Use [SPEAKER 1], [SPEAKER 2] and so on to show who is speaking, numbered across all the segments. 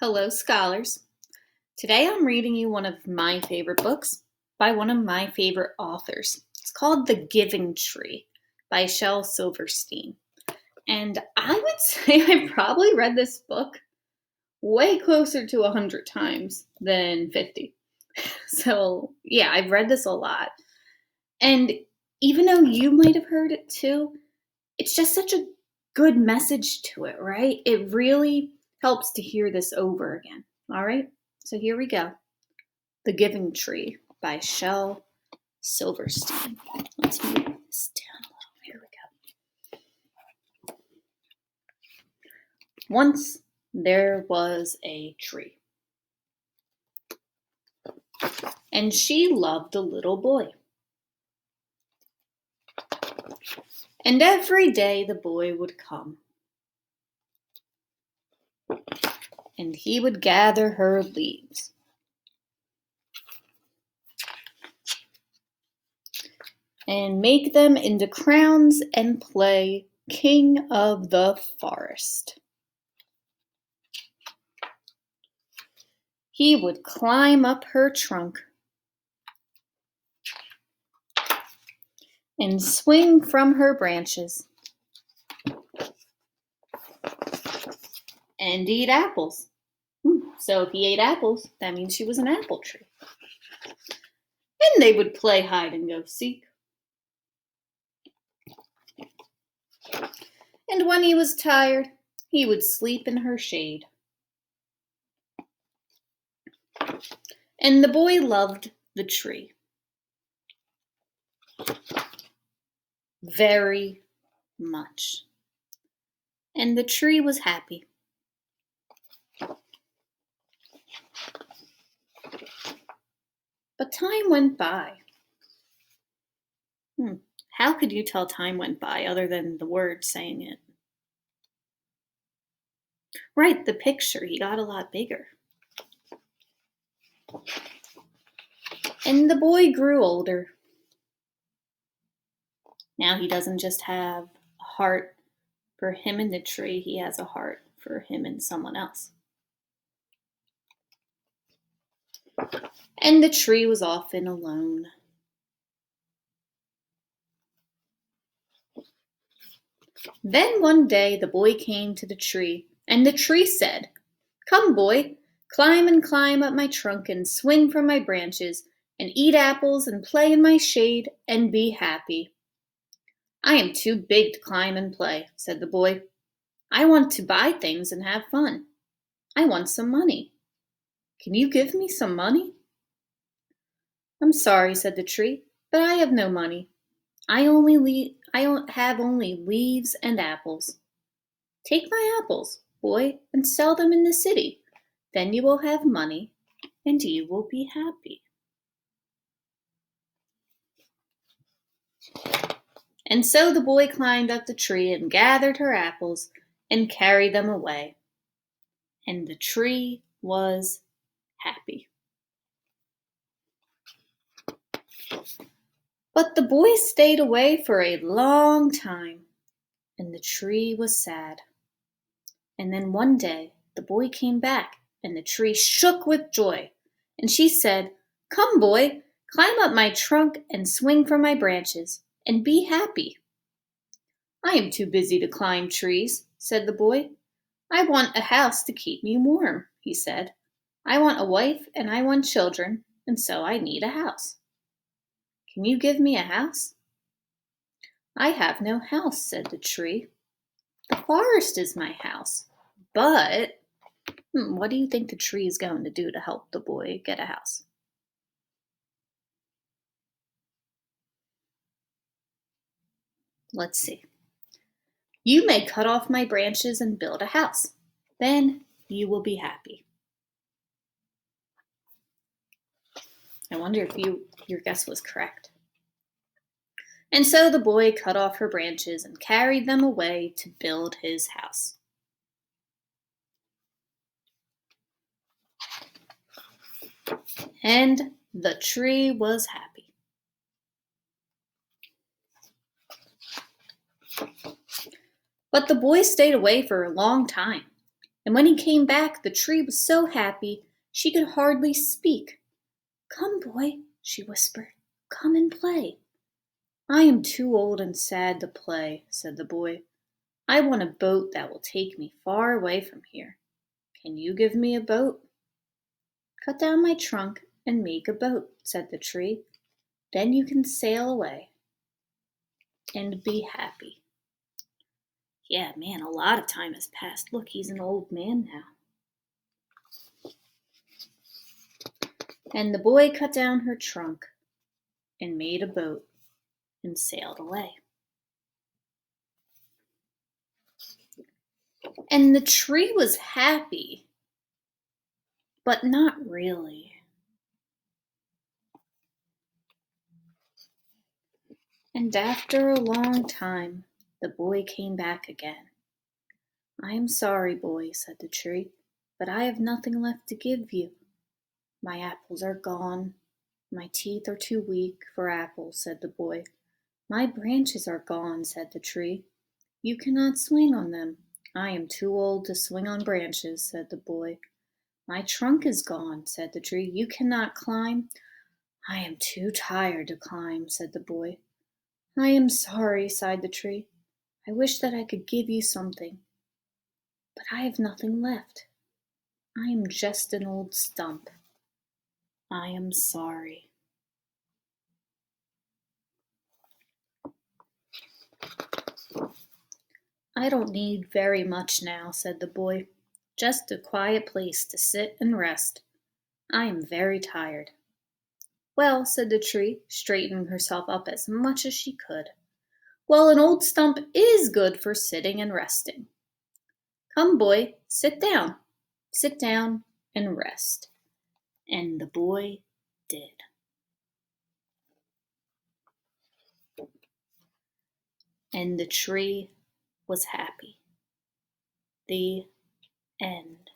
[SPEAKER 1] Hello, scholars. Today I'm reading you one of my favorite books by one of my favorite authors. It's called The Giving Tree by Shel Silverstein. And I would say I probably read this book way closer to 100 times than 50. So, yeah, I've read this a lot. And even though you might have heard it too, it's just such a good message to it, right? It really helps to hear this over again. All right, so here we go. The Giving Tree by Shel Silverstein. Let's move this down a little. Here we go. Once there was a tree, and she loved a little boy. And every day the boy would come, and he would gather her leaves. And make them into crowns and play king of the forest. He would climb up her trunk and swing from her branches and eat apples. So if he ate apples, that means she was an apple tree. And they would play hide and go seek. And when he was tired, he would sleep in her shade. And the boy loved the tree very much. And the tree was happy. But time went by. How could you tell time went by other than the word saying it? Right, the picture. He got a lot bigger. And the boy grew older. Now he doesn't just have a heart for him and the tree, he has a heart for him and someone else. And the tree was often alone. Then one day the boy came to the tree, and the tree said, "Come, boy, climb up my trunk and swing from my branches and eat apples and play in my shade and be happy." "I am too big to climb and play," said the boy. "I want to buy things and have fun. I want some money. Can you give me some money?" "I'm sorry," said the tree, "but I have no money. I have only leaves and apples. Take my apples, boy, and sell them in the city. Then you will have money and you will be happy." And so the boy climbed up the tree and gathered her apples and carried them away. And the tree was happy. But the boy stayed away for a long time, and the tree was sad. And then one day the boy came back, and the tree shook with joy. And she said, "Come, boy, climb up my trunk and swing from my branches, and be happy." "I am too busy to climb trees," said the boy. "I want a house to keep me warm," he said. "I want a wife and I want children, and so I need a house. Can you give me a house?" "I have no house," said the tree. "The forest is my house, but..." What do you think the tree is going to do to help the boy get a house? Let's see. "You may cut off my branches and build a house. Then you will be happy." I wonder if your guess was correct. And so the boy cut off her branches and carried them away to build his house. And the tree was happy. But the boy stayed away for a long time, And when he came back, the tree was so happy she could hardly speak. "Come, boy," she whispered, "come and play." "I am too old and sad to play," said the boy. "I want a boat that will take me far away from here. Can you give me a boat?" "Cut down my trunk and make a boat," said the tree. "Then you can sail away and be happy." Yeah, man, a lot of time has passed. Look, he's an old man now. And the boy cut down her trunk and made a boat and sailed away. And the tree was happy, but not really. And after a long time, the boy came back again. "I am sorry, boy," said the tree, "but I have nothing left to give you. My apples are gone. My teeth are too weak for apples," said the boy. "My branches are gone," said the tree. "You cannot swing on them." "I am too old to swing on branches," said the boy. "My trunk is gone," said the tree. "You cannot climb." "I am too tired to climb," said the boy. "I am sorry," sighed the tree. "I wish that I could give you something, but I have nothing left. I am just an old stump. I am sorry." "I don't need very much now," said the boy. "Just a quiet place to sit and rest. I am very tired." "Well," said the tree, straightening herself up as much as she could, "well, an old stump is good for sitting and resting. Come, boy, sit down and rest." And the boy did. And the tree was happy. The end.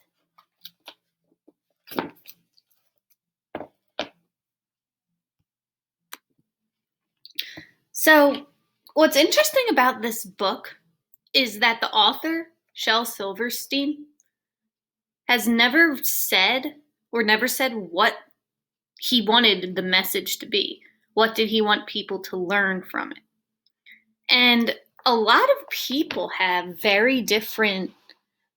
[SPEAKER 1] So, what's interesting about this book is that the author, Shel Silverstein, has never said what he wanted the message to be. What did he want people to learn from it? And a lot of people have very different,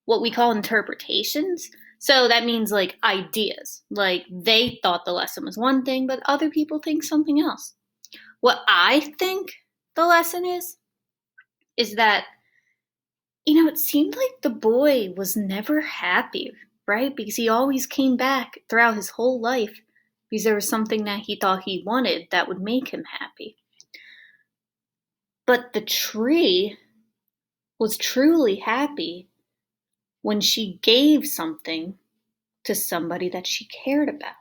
[SPEAKER 1] what we call interpretations. So that means like ideas. Like they thought the lesson was one thing, but other people think something else. What I think the lesson is that, it seemed like the boy was never happy, right? Because he always came back throughout his whole life because there was something that he thought he wanted that would make him happy. But the tree was truly happy when she gave something to somebody that she cared about.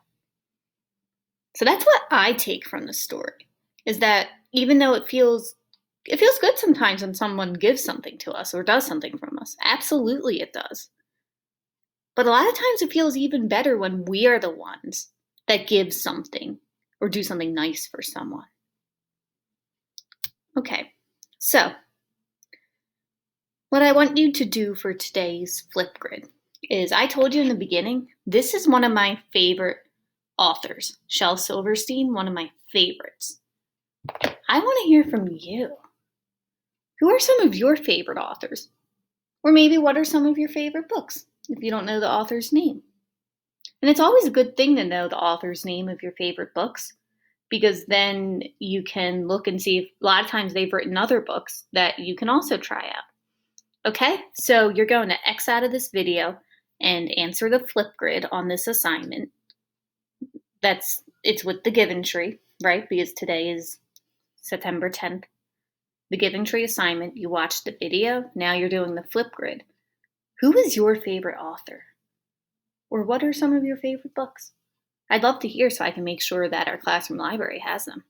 [SPEAKER 1] So that's what I take from the story, is that even though it feels good sometimes when someone gives something to us or does something from us. Absolutely it does. But a lot of times it feels even better when we are the ones that give something or do something nice for someone. Okay, so what I want you to do for today's Flipgrid is, I told you in the beginning, this is one of my favorite authors, Shel Silverstein, one of my favorites. I want to hear from you. Who are some of your favorite authors? Or maybe what are some of your favorite books, if you don't know the author's name? And it's always a good thing to know the author's name of your favorite books, because then you can look and see if a lot of times they've written other books that you can also try out. Okay, so you're going to X out of this video and answer the Flipgrid on this assignment. It's with the Given Tree, right? Because today is September 10th. The Given Tree assignment, you watched the video, now you're doing the Flipgrid. Who is your favorite author? Or what are some of your favorite books? I'd love to hear so I can make sure that our classroom library has them.